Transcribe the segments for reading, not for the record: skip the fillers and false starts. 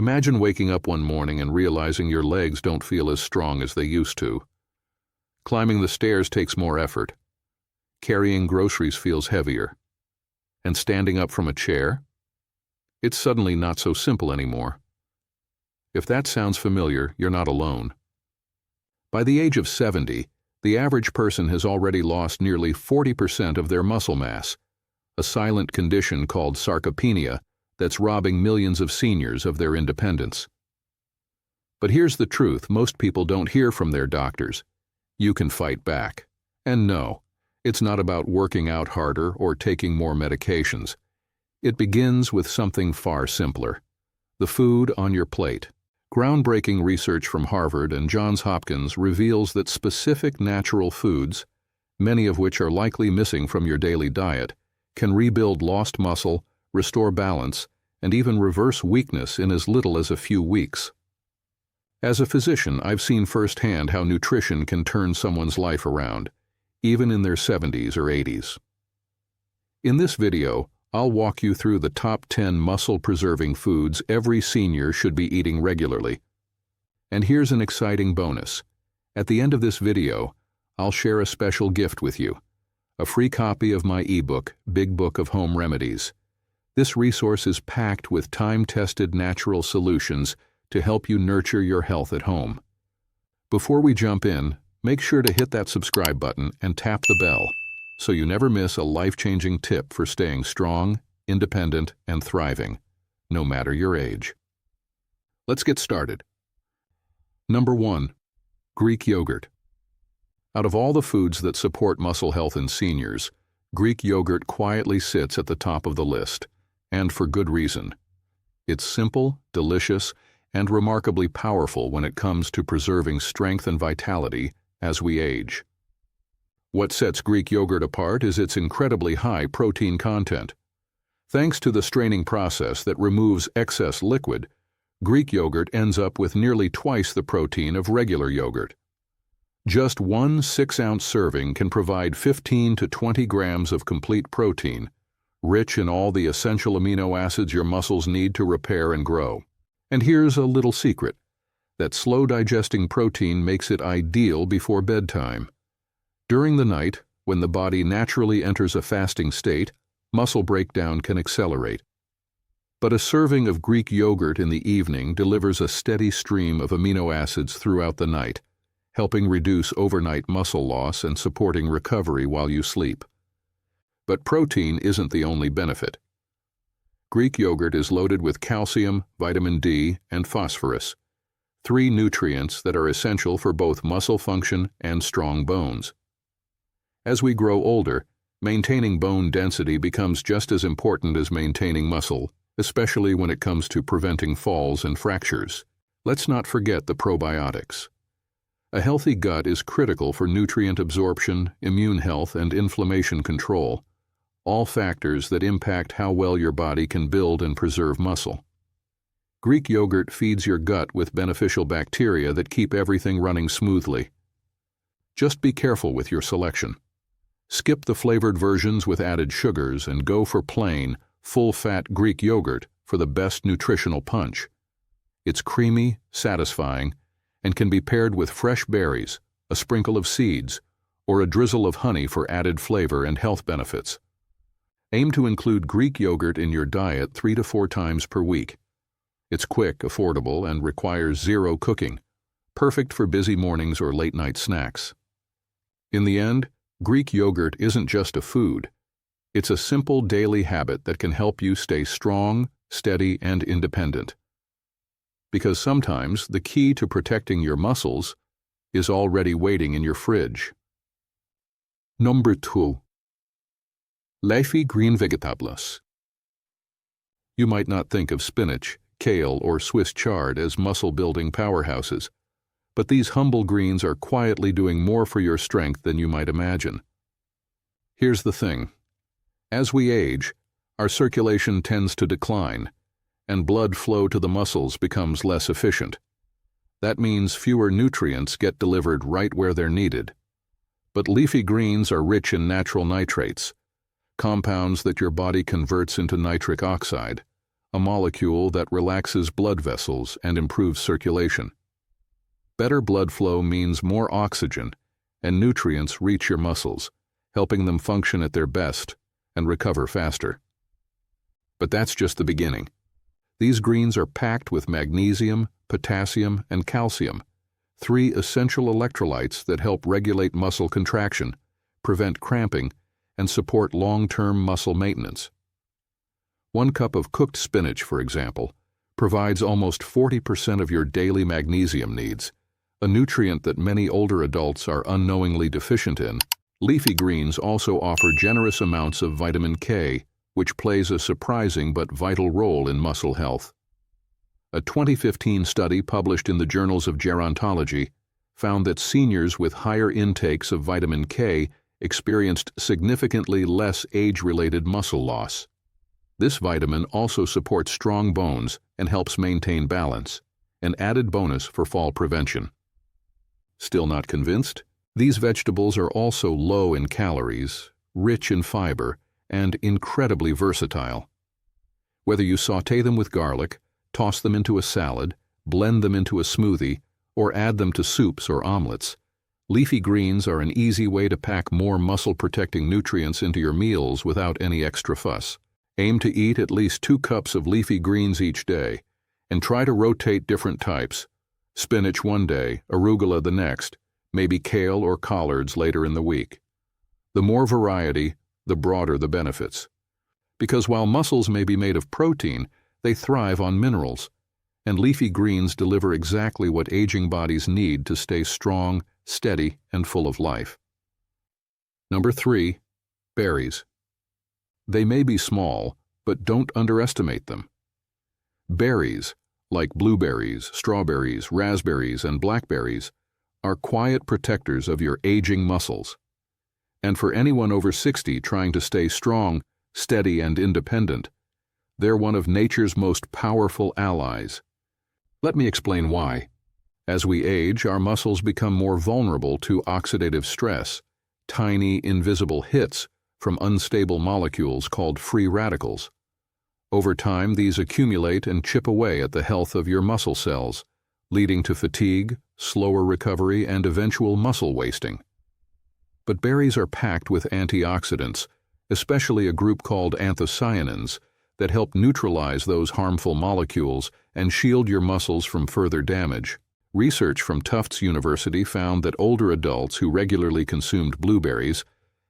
Imagine waking up one morning and realizing your legs don't feel as strong as they used to. Climbing the stairs takes more effort. Carrying groceries feels heavier. And standing up from a chair? It's suddenly not so simple anymore. If that sounds familiar, you're not alone. By the age of 70, the average person has already lost nearly 40% of their muscle mass, a silent condition called sarcopenia that's robbing millions of seniors of their independence. But here's the truth most people don't hear from their doctors. You can fight back. And no, it's not about working out harder or taking more medications. It begins with something far simpler: the food on your plate. Groundbreaking research from Harvard and Johns Hopkins reveals that specific natural foods, many of which are likely missing from your daily diet, can rebuild lost muscle, restore balance, and even reverse weakness in as little as a few weeks. As a physician, I've seen firsthand how nutrition can turn someone's life around, even in their 70s or 80s. In this video, I'll walk you through the top 10 muscle-preserving foods every senior should be eating regularly. And here's an exciting bonus. At the end of this video, I'll share a special gift with you: a free copy of my ebook, Big Book of Home Remedies. This resource is packed with time-tested natural solutions to help you nurture your health at home. Before we jump in, make sure to hit that subscribe button and tap the bell so you never miss a life-changing tip for staying strong, independent, and thriving, no matter your age. Let's get started. Number 1. Greek yogurt. Out of all the foods that support muscle health in seniors, Greek yogurt quietly sits at the top of the list, and for good reason. It's simple, delicious, and remarkably powerful when it comes to preserving strength and vitality as we age. What sets Greek yogurt apart is its incredibly high protein content. Thanks to the straining process that removes excess liquid, Greek yogurt ends up with nearly twice the protein of regular yogurt. Just one 6-ounce serving can provide 15 to 20 grams of complete protein, rich in all the essential amino acids your muscles need to repair and grow. And here's a little secret: that slow-digesting protein makes it ideal before bedtime. During the night, when the body naturally enters a fasting state, muscle breakdown can accelerate. But a serving of Greek yogurt in the evening delivers a steady stream of amino acids throughout the night, helping reduce overnight muscle loss and supporting recovery while you sleep. But protein isn't the only benefit. Greek yogurt is loaded with calcium, vitamin D, and phosphorus, 3 nutrients that are essential for both muscle function and strong bones. As we grow older, maintaining bone density becomes just as important as maintaining muscle, especially when it comes to preventing falls and fractures. Let's not forget the probiotics. A healthy gut is critical for nutrient absorption, immune health, and inflammation control, all factors that impact how well your body can build and preserve muscle. Greek yogurt feeds your gut with beneficial bacteria that keep everything running smoothly. Just be careful with your selection. Skip the flavored versions with added sugars and go for plain, full-fat Greek yogurt for the best nutritional punch. It's creamy, satisfying, and can be paired with fresh berries, a sprinkle of seeds, or a drizzle of honey for added flavor and health benefits. Aim to include Greek yogurt in your diet 3 to 4 times per week. It's quick, affordable, and requires 0 cooking, perfect for busy mornings or late-night snacks. In the end, Greek yogurt isn't just a food. It's a simple daily habit that can help you stay strong, steady, and independent. Because sometimes the key to protecting your muscles is already waiting in your fridge. Number 2. Leafy green vegetables. You might not think of spinach, kale, or Swiss chard as muscle-building powerhouses, but these humble greens are quietly doing more for your strength than you might imagine. Here's the thing. As we age, our circulation tends to decline, and blood flow to the muscles becomes less efficient. That means fewer nutrients get delivered right where they're needed. But leafy greens are rich in natural nitrates, compounds that your body converts into nitric oxide, a molecule that relaxes blood vessels and improves circulation. Better blood flow means more oxygen, and nutrients reach your muscles, helping them function at their best and recover faster. But that's just the beginning. These greens are packed with magnesium, potassium, and calcium, 3 essential electrolytes that help regulate muscle contraction, prevent cramping, and support long-term muscle maintenance. 1 cup of cooked spinach, for example, provides almost 40% of your daily magnesium needs, a nutrient that many older adults are unknowingly deficient in. Leafy greens also offer generous amounts of vitamin K, which plays a surprising but vital role in muscle health. A 2015 study published in the Journals of Gerontology found that seniors with higher intakes of vitamin K experienced significantly less age-related muscle loss. This vitamin also supports strong bones and helps maintain balance, an added bonus for fall prevention. Still not convinced? These vegetables are also low in calories, rich in fiber, and incredibly versatile. Whether you sauté them with garlic, toss them into a salad, blend them into a smoothie, or add them to soups or omelets, leafy greens are an easy way to pack more muscle-protecting nutrients into your meals without any extra fuss. Aim to eat at least 2 cups of leafy greens each day, and try to rotate different types. Spinach one day, arugula the next, maybe kale or collards later in the week. The more variety, the broader the benefits. Because while muscles may be made of protein, they thrive on minerals, and leafy greens deliver exactly what aging bodies need to stay strong, steady, and full of life. Number 3, berries. They may be small, but don't underestimate them. Berries, like blueberries, strawberries, raspberries, and blackberries, are quiet protectors of your aging muscles. And for anyone over 60 trying to stay strong, steady, and independent, they're one of nature's most powerful allies. Let me explain why. As we age, our muscles become more vulnerable to oxidative stress, tiny, invisible hits from unstable molecules called free radicals. Over time, these accumulate and chip away at the health of your muscle cells, leading to fatigue, slower recovery, and eventual muscle wasting. But berries are packed with antioxidants, especially a group called anthocyanins, that help neutralize those harmful molecules and shield your muscles from further damage. Research from Tufts University found that older adults who regularly consumed blueberries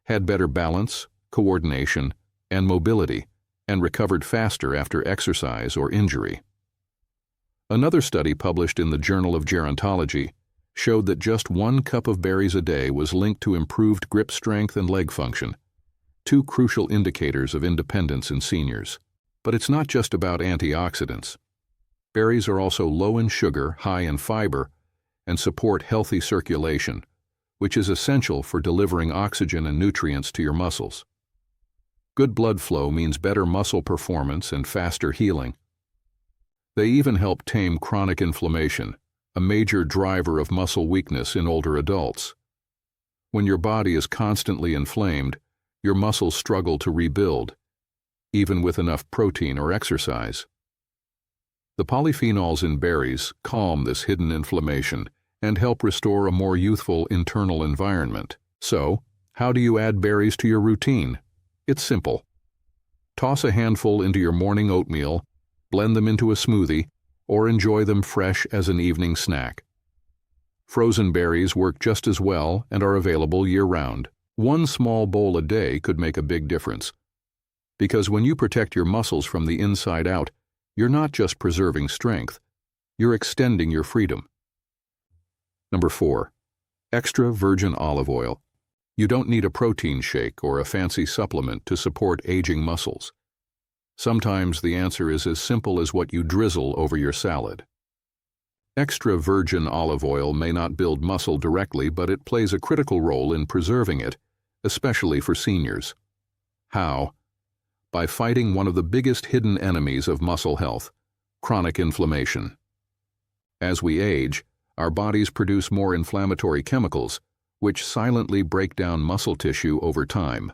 had better balance, coordination, and mobility, and recovered faster after exercise or injury. Another study published in the Journal of Gerontology showed that just 1 cup of berries a day was linked to improved grip strength and leg function, 2 crucial indicators of independence in seniors. But it's not just about antioxidants. Berries are also low in sugar, high in fiber, and support healthy circulation, which is essential for delivering oxygen and nutrients to your muscles. Good blood flow means better muscle performance and faster healing. They even help tame chronic inflammation, a major driver of muscle weakness in older adults. When your body is constantly inflamed, your muscles struggle to rebuild, even with enough protein or exercise. The polyphenols in berries calm this hidden inflammation and help restore a more youthful internal environment. So, how do you add berries to your routine? It's simple. Toss a handful into your morning oatmeal, blend them into a smoothie, or enjoy them fresh as an evening snack. Frozen berries work just as well and are available year-round. 1 small bowl a day could make a big difference. Because when you protect your muscles from the inside out, you're not just preserving strength, you're extending your freedom. Number 4, extra virgin olive oil. You don't need a protein shake or a fancy supplement to support aging muscles. Sometimes the answer is as simple as what you drizzle over your salad. Extra virgin olive oil may not build muscle directly, but it plays a critical role in preserving it, especially for seniors. How? By fighting one of the biggest hidden enemies of muscle health, chronic inflammation. As we age, our bodies produce more inflammatory chemicals, which silently break down muscle tissue over time.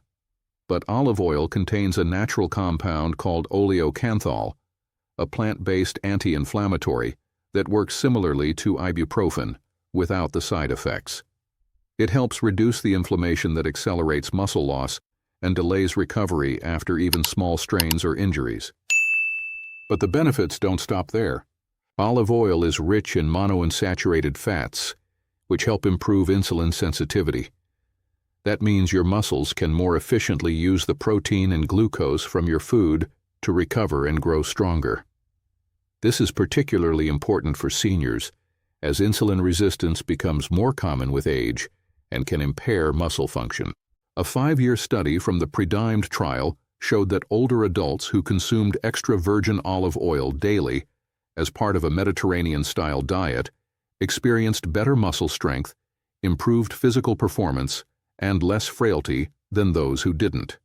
But olive oil contains a natural compound called oleocanthal, a plant-based anti-inflammatory that works similarly to ibuprofen without the side effects. It helps reduce the inflammation that accelerates muscle loss and delays recovery after even small strains or injuries. But the benefits don't stop there. Olive oil is rich in monounsaturated fats, which help improve insulin sensitivity. That means your muscles can more efficiently use the protein and glucose from your food to recover and grow stronger. This is particularly important for seniors, as insulin resistance becomes more common with age and can impair muscle function. A 5-year study from the PREDIMED trial showed that older adults who consumed extra virgin olive oil daily as part of a Mediterranean-style diet experienced better muscle strength, improved physical performance, and less frailty than those who didn't.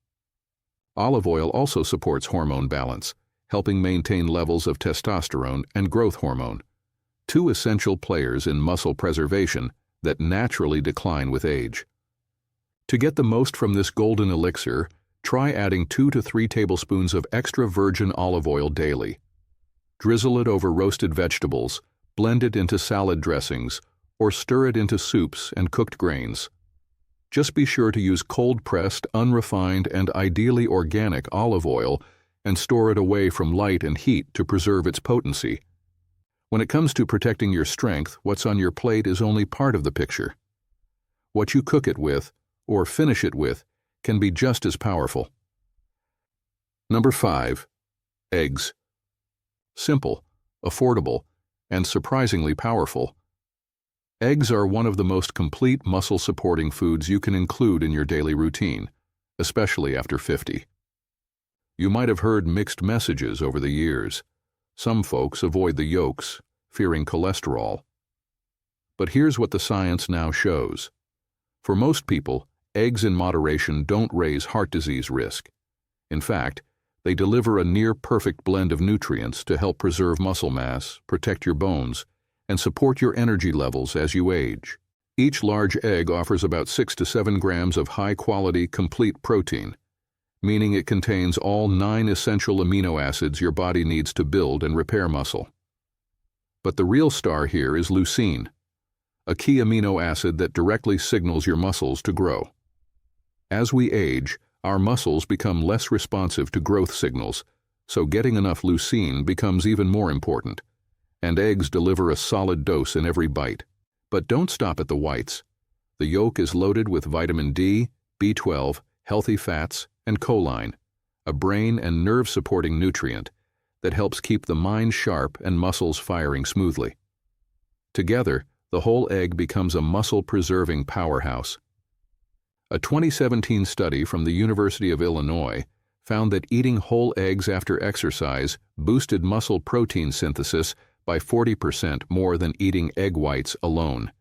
Olive oil also supports hormone balance, helping maintain levels of testosterone and growth hormone, two essential players in muscle preservation that naturally decline with age. To get the most from this golden elixir, try adding 2 to 3 tablespoons of extra virgin olive oil daily. Drizzle it over roasted vegetables, blend it into salad dressings, or stir it into soups and cooked grains. Just be sure to use cold-pressed, unrefined, and ideally organic olive oil and store it away from light and heat to preserve its potency. When it comes to protecting your strength, what's on your plate is only part of the picture. What you cook it with, or finish it with, can be just as powerful. Number 5. Eggs. Simple, affordable, and surprisingly powerful. Eggs are one of the most complete muscle-supporting foods you can include in your daily routine, especially after 50. You might have heard mixed messages over the years. Some folks avoid the yolks, fearing cholesterol. But here's what the science now shows. For most people, eggs in moderation don't raise heart disease risk. In fact, they deliver a near-perfect blend of nutrients to help preserve muscle mass, protect your bones, and support your energy levels as you age. Each large egg offers about 6 to 7 grams of high-quality, complete protein, meaning it contains all 9 essential amino acids your body needs to build and repair muscle. But the real star here is leucine, a key amino acid that directly signals your muscles to grow. As we age, our muscles become less responsive to growth signals, so getting enough leucine becomes even more important, and eggs deliver a solid dose in every bite. But don't stop at the whites. The yolk is loaded with vitamin D, B12, healthy fats, and choline, a brain and nerve-supporting nutrient that helps keep the mind sharp and muscles firing smoothly. Together, the whole egg becomes a muscle-preserving powerhouse. A 2017 study from the University of Illinois found that eating whole eggs after exercise boosted muscle protein synthesis by 40% more than eating egg whites alone,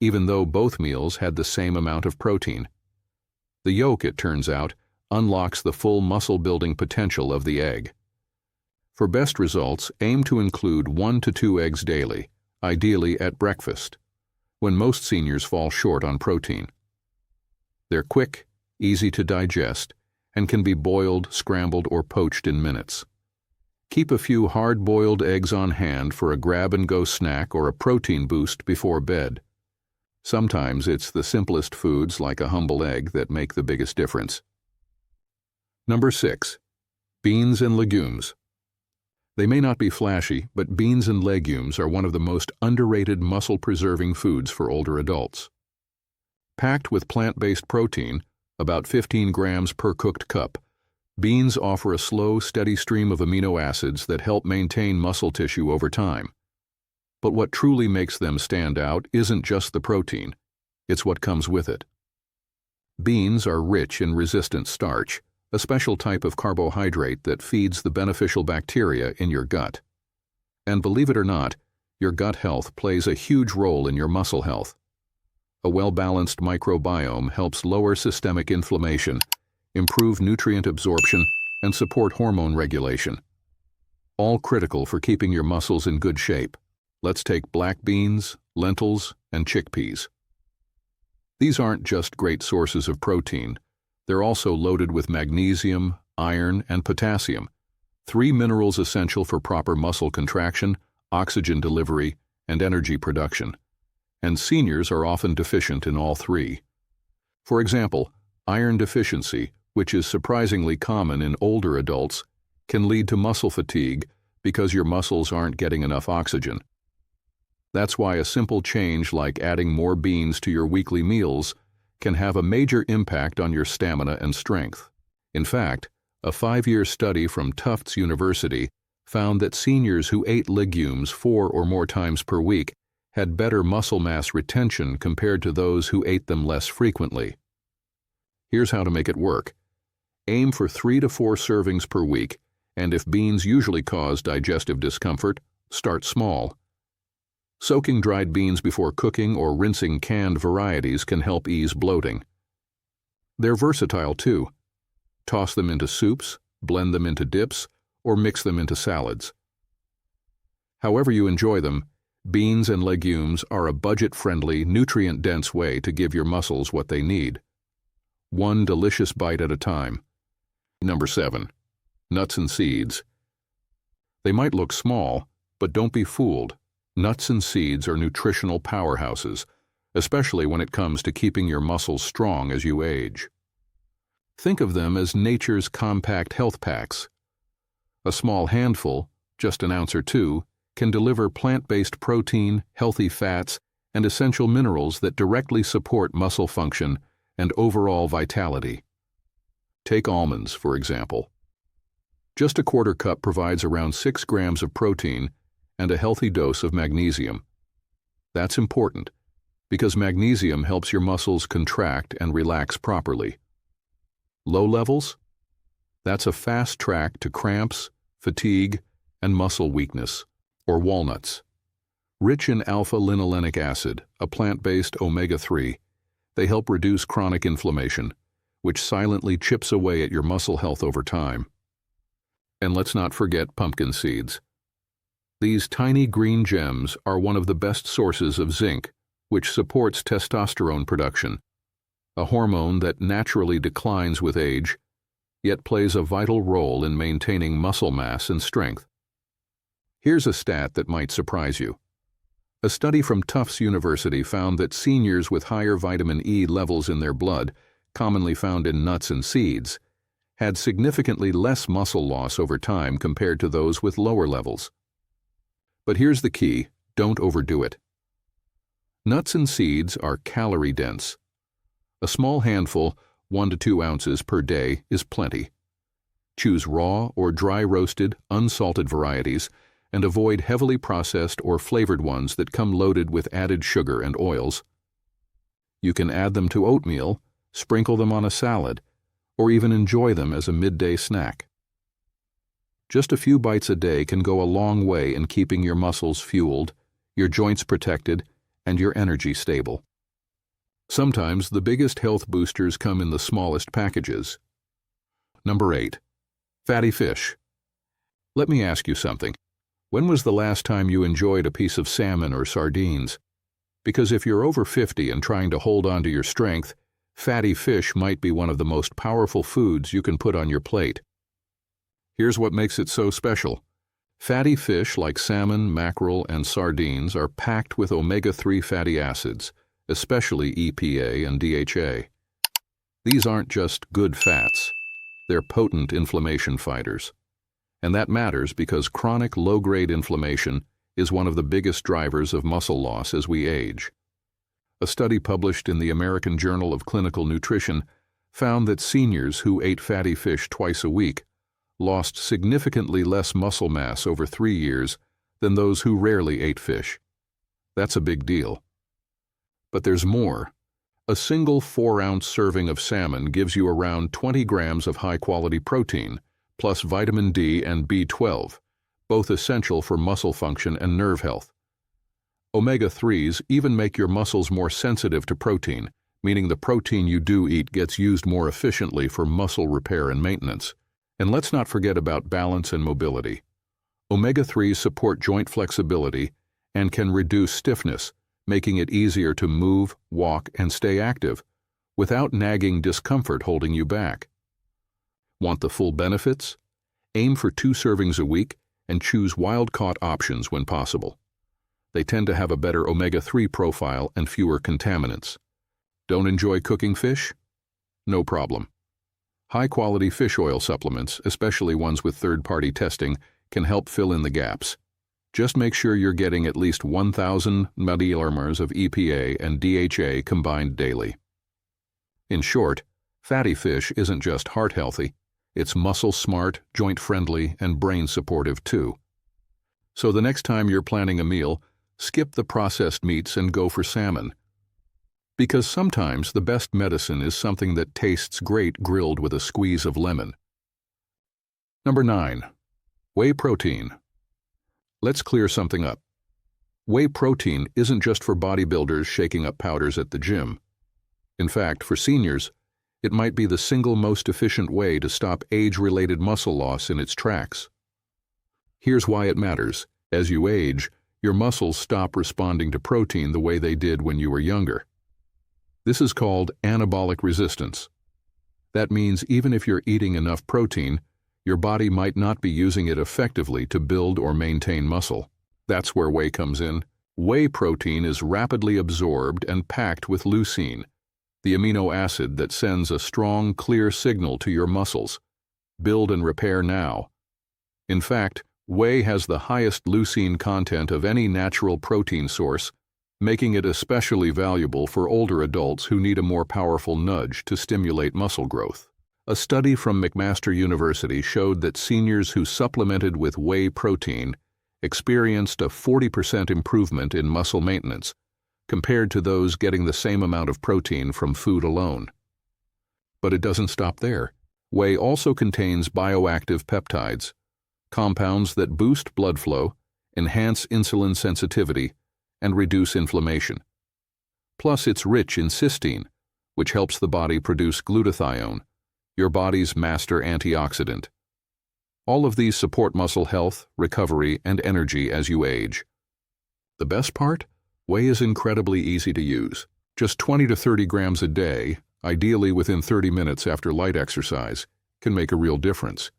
even though both meals had the same amount of protein. The yolk, it turns out, unlocks the full muscle-building potential of the egg. For best results, aim to include 1 to 2 eggs daily, ideally at breakfast, when most seniors fall short on protein. They're quick, easy to digest, and can be boiled, scrambled, or poached in minutes. Keep a few hard-boiled eggs on hand for a grab-and-go snack or a protein boost before bed. Sometimes it's the simplest foods like a humble egg that make the biggest difference. Number 6. Beans and legumes. They may not be flashy, but beans and legumes are one of the most underrated muscle-preserving foods for older adults. Packed with plant-based protein, about 15 grams per cooked cup, beans offer a slow, steady stream of amino acids that help maintain muscle tissue over time. But what truly makes them stand out isn't just the protein, it's what comes with it. Beans are rich in resistant starch, a special type of carbohydrate that feeds the beneficial bacteria in your gut. And believe it or not, your gut health plays a huge role in your muscle health. A well-balanced microbiome helps lower systemic inflammation, improve nutrient absorption, and support hormone regulation. All critical for keeping your muscles in good shape. Let's take black beans, lentils, and chickpeas. These aren't just great sources of protein. They're also loaded with magnesium, iron, and potassium, 3 minerals essential for proper muscle contraction, oxygen delivery, and energy production. And seniors are often deficient in all 3. For example, iron deficiency, which is surprisingly common in older adults, can lead to muscle fatigue because your muscles aren't getting enough oxygen. That's why a simple change like adding more beans to your weekly meals can have a major impact on your stamina and strength. In fact, a 5-year study from Tufts University found that seniors who ate legumes 4 or more times per week had better muscle mass retention compared to those who ate them less frequently. Here's how to make it work. Aim for 3 to 4 servings per week, and if beans usually cause digestive discomfort, start small. Soaking dried beans before cooking or rinsing canned varieties can help ease bloating. They're versatile too. Toss them into soups, blend them into dips, or mix them into salads. However you enjoy them, beans and legumes are a budget-friendly, nutrient-dense way to give your muscles what they need. One delicious bite at a time. Number 7. Nuts and seeds. They might look small, but don't be fooled. Nuts and seeds are nutritional powerhouses, especially when it comes to keeping your muscles strong as you age. Think of them as nature's compact health packs. A small handful, just an ounce or 2, can deliver plant-based protein, healthy fats, and essential minerals that directly support muscle function and overall vitality. Take almonds, for example. Just a quarter cup provides around 6 grams of protein and a healthy dose of magnesium. That's important because magnesium helps your muscles contract and relax properly. Low levels? That's a fast track to cramps, fatigue, and muscle weakness. Or walnuts. Rich in alpha-linolenic acid, a plant-based omega-3, they help reduce chronic inflammation, which silently chips away at your muscle health over time. And let's not forget pumpkin seeds. These tiny green gems are one of the best sources of zinc, which supports testosterone production, a hormone that naturally declines with age, yet plays a vital role in maintaining muscle mass and strength. Here's a stat that might surprise you. A study from Tufts University found that seniors with higher vitamin E levels in their blood, commonly found in nuts and seeds, had significantly less muscle loss over time compared to those with lower levels. But here's the key: don't overdo it. Nuts and seeds are calorie-dense. A small handful, 1 to 2 ounces per day, is plenty. Choose raw or dry-roasted, unsalted varieties, and avoid heavily processed or flavored ones that come loaded with added sugar and oils. You can add them to oatmeal, sprinkle them on a salad, or even enjoy them as a midday snack. Just a few bites a day can go a long way in keeping your muscles fueled, your joints protected, and your energy stable. Sometimes the biggest health boosters come in the smallest packages. Number 8. Fatty fish. Let me ask you something. When was the last time you enjoyed a piece of salmon or sardines? Because if you're over 50 and trying to hold on to your strength, fatty fish might be one of the most powerful foods you can put on your plate. Here's what makes it so special. Fatty fish like salmon, mackerel, and sardines are packed with omega-3 fatty acids, especially EPA and DHA. These aren't just good fats. They're potent inflammation fighters. And that matters because chronic low-grade inflammation is one of the biggest drivers of muscle loss as we age. A study published in the American Journal of Clinical Nutrition found that seniors who ate fatty fish twice a week lost significantly less muscle mass over 3 years than those who rarely ate fish. That's a big deal. But there's more. A single 4-ounce serving of salmon gives you around 20 grams of high-quality protein, plus vitamin D and B12, both essential for muscle function and nerve health. Omega-3s even make your muscles more sensitive to protein, meaning the protein you do eat gets used more efficiently for muscle repair and maintenance. And let's not forget about balance and mobility. Omega-3s support joint flexibility and can reduce stiffness, making it easier to move, walk, and stay active without nagging discomfort holding you back. Want the full benefits? Aim for 2 servings a week and choose wild-caught options when possible. They tend to have a better omega-3 profile and fewer contaminants. Don't enjoy cooking fish? No problem. High-quality fish oil supplements, especially ones with third-party testing, can help fill in the gaps. Just make sure you're getting at least 1,000 milliliters of EPA and DHA combined daily. In short, fatty fish isn't just heart-healthy, it's muscle-smart, joint-friendly, and brain-supportive too. So the next time you're planning a meal, skip the processed meats and go for salmon. Because sometimes the best medicine is something that tastes great grilled with a squeeze of lemon. Number 9. Whey protein. Let's clear something up. Whey protein isn't just for bodybuilders shaking up powders at the gym. In fact, for seniors, it might be the single most efficient way to stop age-related muscle loss in its tracks. Here's why it matters. As you age, your muscles stop responding to protein the way they did when you were younger. This is called anabolic resistance. That means even if you're eating enough protein, your body might not be using it effectively to build or maintain muscle. That's where whey comes in. Whey protein is rapidly absorbed and packed with leucine, the amino acid that sends a strong, clear signal to your muscles. Build and repair now. In fact, whey has the highest leucine content of any natural protein source, making it especially valuable for older adults who need a more powerful nudge to stimulate muscle growth. A study from McMaster University showed that seniors who supplemented with whey protein experienced a 40% improvement in muscle maintenance, compared to those getting the same amount of protein from food alone. But it doesn't stop there. Whey also contains bioactive peptides, compounds that boost blood flow, enhance insulin sensitivity, and reduce inflammation. Plus, it's rich in cysteine, which helps the body produce glutathione, your body's master antioxidant. All of these support muscle health, recovery, and energy as you age. The best part? Whey is incredibly easy to use. Just 20 to 30 grams a day, ideally within 30 minutes after light exercise, can make a real difference.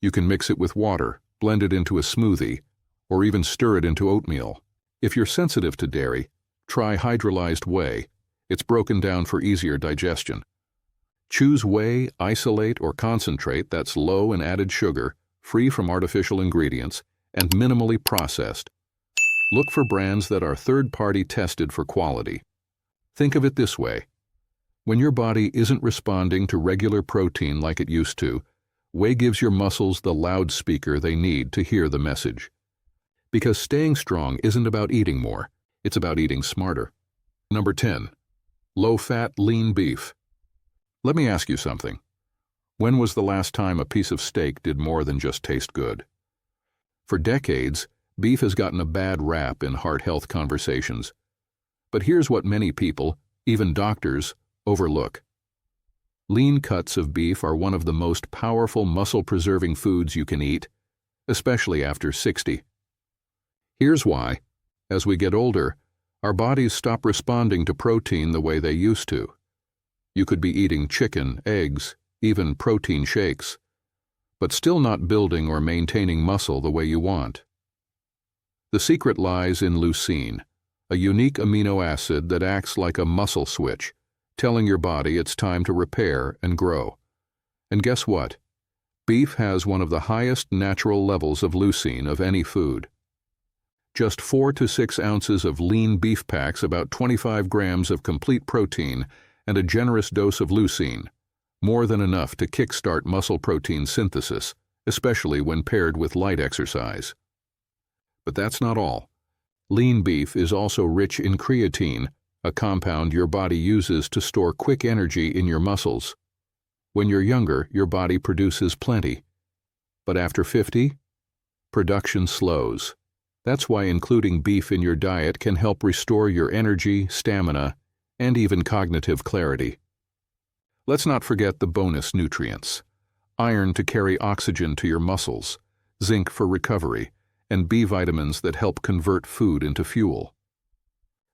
You can mix it with water, blend it into a smoothie, or even stir it into oatmeal. If you're sensitive to dairy, try hydrolyzed whey. It's broken down for easier digestion. Choose whey, isolate, or concentrate that's low in added sugar, free from artificial ingredients, and minimally processed. Look for brands that are third-party tested for quality. Think of it this way. When your body isn't responding to regular protein like it used to, whey gives your muscles the loudspeaker they need to hear the message. Because staying strong isn't about eating more, it's about eating smarter. Number 10. Low-fat, lean beef. Let me ask you something. When was the last time a piece of steak did more than just taste good? For decades, beef has gotten a bad rap in heart health conversations. But here's what many people, even doctors, overlook. Lean cuts of beef are one of the most powerful muscle-preserving foods you can eat, especially after 60. Here's why. As we get older, our bodies stop responding to protein the way they used to. You could be eating chicken, eggs, even protein shakes, but still not building or maintaining muscle the way you want. The secret lies in leucine, a unique amino acid that acts like a muscle switch, telling your body it's time to repair and grow. And guess what? Beef has one of the highest natural levels of leucine of any food. Just 4 to 6 ounces of lean beef packs about 25 grams of complete protein and a generous dose of leucine, more than enough to kickstart muscle protein synthesis, especially when paired with light exercise. But that's not all. Lean beef is also rich in creatine, a compound your body uses to store quick energy in your muscles. When you're younger, your body produces plenty. But after 50, production slows. That's why including beef in your diet can help restore your energy, stamina, and even cognitive clarity. Let's not forget the bonus nutrients: iron to carry oxygen to your muscles, zinc for recovery, and B vitamins that help convert food into fuel.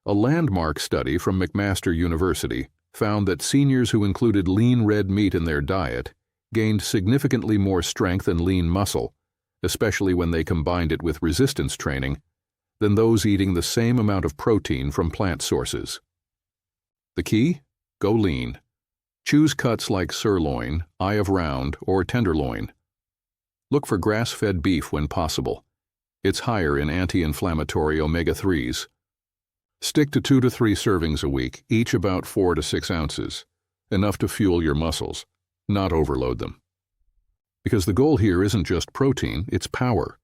A landmark study from McMaster University found that seniors who included lean red meat in their diet gained significantly more strength and lean muscle, especially when they combined it with resistance training, than those eating the same amount of protein from plant sources. The key? Go lean. Choose cuts like sirloin, eye of round, or tenderloin. Look for grass-fed beef when possible. It's higher in anti-inflammatory omega-3s. Stick to 2 to 3 servings a week, each about 4 to 6 ounces, enough to fuel your muscles, not overload them. Because the goal here isn't just protein, it's power.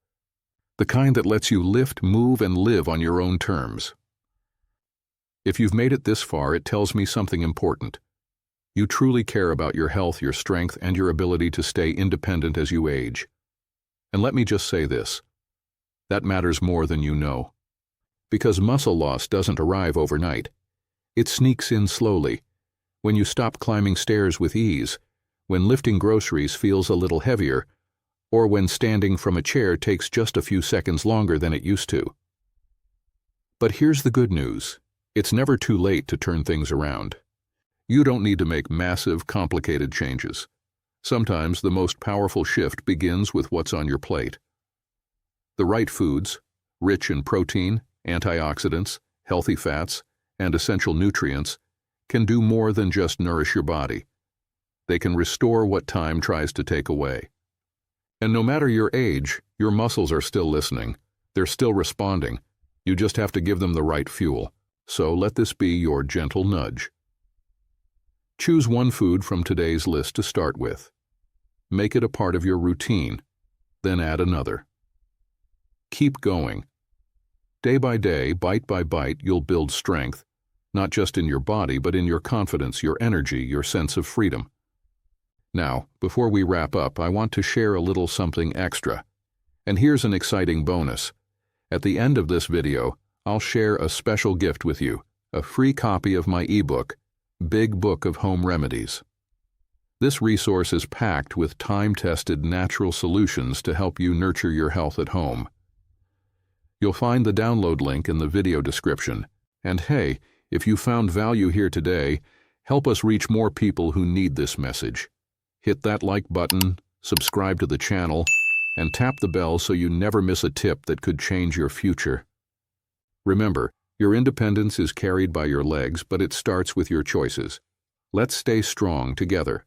The kind that lets you lift, move, and live on your own terms. If you've made it this far, it tells me something important. You truly care about your health, your strength, and your ability to stay independent as you age. And let me just say this. That matters more than you know. Because muscle loss doesn't arrive overnight. It sneaks in slowly. When you stop climbing stairs with ease, when lifting groceries feels a little heavier, or when standing from a chair takes just a few seconds longer than it used to. But here's the good news. It's never too late to turn things around. You don't need to make massive, complicated changes. Sometimes the most powerful shift begins with what's on your plate. The right foods, rich in protein, antioxidants, healthy fats, and essential nutrients, can do more than just nourish your body. They can restore what time tries to take away. And no matter your age, your muscles are still listening. They're still responding. You just have to give them the right fuel. So let this be your gentle nudge. Choose one food from today's list to start with. Make it a part of your routine, then add another. Keep going. Day by day, bite by bite, you'll build strength, not just in your body, but in your confidence, your energy, your sense of freedom. Now, before we wrap up, I want to share a little something extra. And here's an exciting bonus. At the end of this video, I'll share a special gift with you, a free copy of my ebook, Big Book of Home Remedies. This resource is packed with time-tested natural solutions to help you nurture your health at home. You'll find the download link in the video description. And hey, if you found value here today, help us reach more people who need this message. Hit that like button, subscribe to the channel, and tap the bell so you never miss a tip that could change your future. Remember, your independence is carried by your legs, but it starts with your choices. Let's stay strong together.